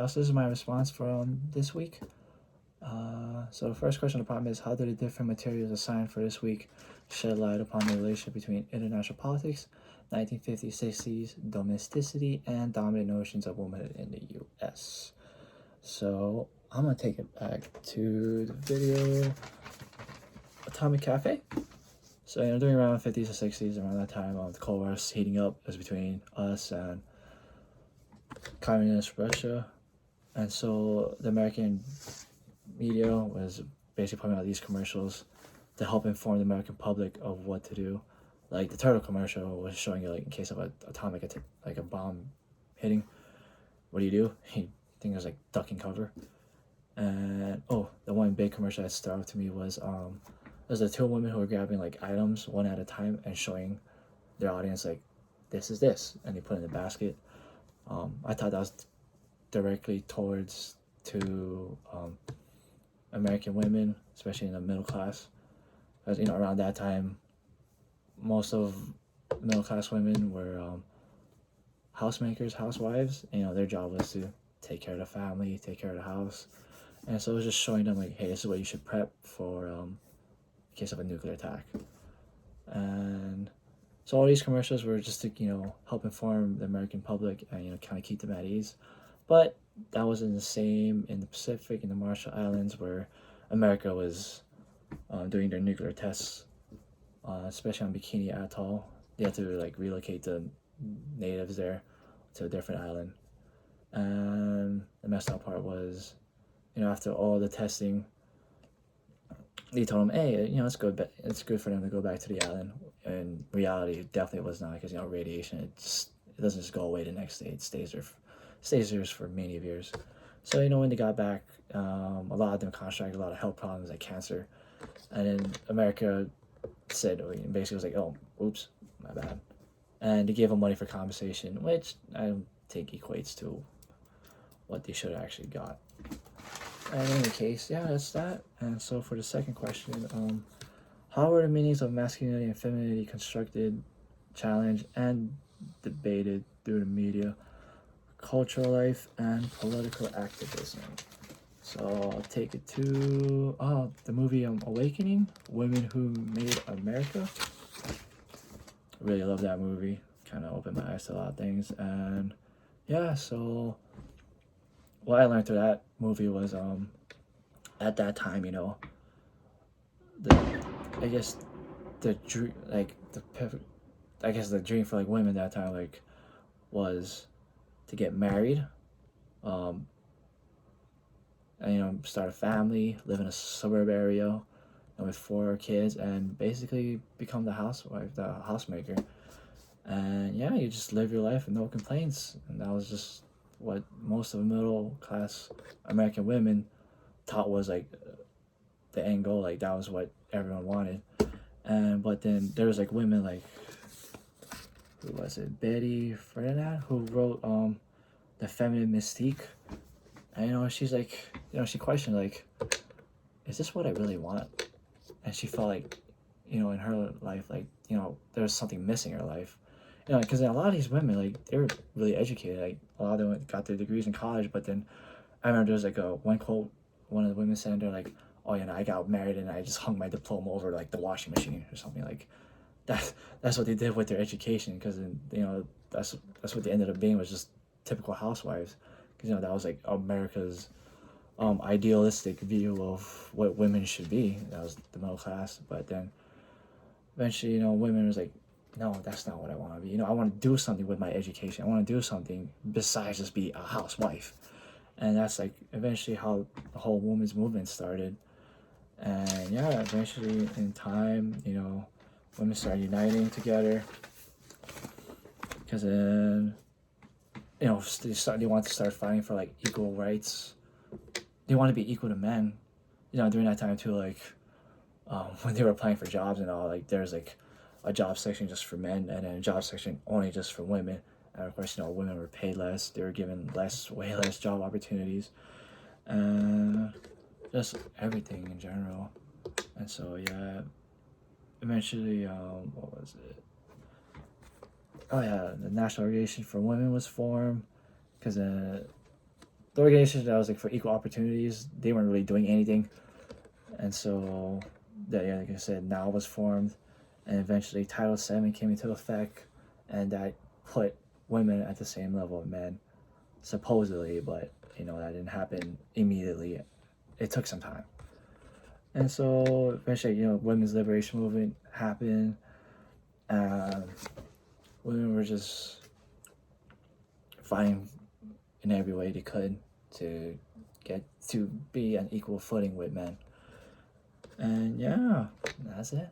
Yeah, so this is my response from this week. So the first question of the problem is, how do the different materials assigned for this week shed light upon the relationship between international politics, 1950s, 60s, domesticity, and dominant notions of womanhood in the U.S.? So I'm gonna take it back to the video Atomic Cafe. So during around 50s or 60s, around that time, the Cold War was heating up. It was between us and communist Russia, and so the American media was basically putting out these commercials to help inform the American public of what to do. Like the turtle commercial was showing you, like, in case of an atomic like a bomb hitting, what do you do? You think there's like duck and cover. And the one big commercial that stood out to me was there's the two women who were grabbing like items one at a time and showing their audience like, this is this, and they put it in the basket. I thought that was directly towards to American women, especially in the middle class. Because around that time, most of middle class women were housemakers, housewives. Their job was to take care of the family, take care of the house, and so it was just showing them like, hey, this is what you should prep for in case of a nuclear attack. And so all these commercials were just to help inform the American public and kind of keep them at ease. But that wasn't the same in the Pacific, in the Marshall Islands, where America was doing their nuclear tests, especially on Bikini Atoll. They had to like relocate the natives there to a different island. And the messed up part was, after all the testing, they told them, hey, it's good, it's good for them to go back to the island. In reality, it definitely was not, because radiation, it doesn't just go away the next day. It stays there for many years. So when they got back, a lot of them contracted a lot of health problems like cancer, and then America said, basically was like, oh, oops, my bad, and they gave them money for compensation, which I don't think equates to what they should have actually got. And in any case, yeah, that's that. And so for the second question, how are the meanings of masculinity and femininity constructed, challenged, and debated through the media, cultural life, and political activism? So I'll take it to the movie Awakening, Women Who Made America. I really love that movie. Kind of opened my eyes to a lot of things. And yeah, so what I learned through that movie was at that time, the I guess the dream, like the perfect, I guess the dream for like women that time like was to get married, um, and start a family, live in a suburb area, and with 4 kids, and basically become the housewife, the housemaker. And yeah, you just live your life with no complaints. And that was just what most of the middle class American women thought was like the end goal. Like that was what everyone wanted. And but then there was like women like, who was it, Betty Friedan, who wrote The Feminine Mystique. And she's like, she questioned like, is this what I really want? And she felt like, in her life, like, there was something missing in her life. Because a lot of these women, like, they're really educated. Like, a lot of them got their degrees in college, but then I remember there was like one quote one of the women said, they're like, oh, I got married and I just hung my diploma over like the washing machine or something. Like that's what they did with their education, because that's what they ended up being, was just typical housewives, because that was like America's idealistic view of what women should be. That was the middle class. But then eventually, women was like, no, that's not what I want to be. I want to do something with my education. I want to do something besides just be a housewife. And that's like eventually how the whole women's movement started. And yeah, eventually in time, women started uniting together, because then they want to start fighting for like equal rights. They want to be equal to men. During that time too, like when they were applying for jobs and all, like there's like a job section just for men, and then a job section only just for women. And of course, women were paid less. They were given way less job opportunities, and just everything in general. And so yeah, eventually, what was it? Oh yeah, the National Organization for Women was formed, because the organization that was like for equal opportunities, they weren't really doing anything, and so that, yeah, like I said, now was formed, and eventually Title VII came into effect, and that put women at the same level of men, supposedly, but that didn't happen immediately. It took some time, and so eventually, women's liberation movement happened. Um, Women were just fighting in every way they could to get to be on equal footing with men. And yeah, that's it.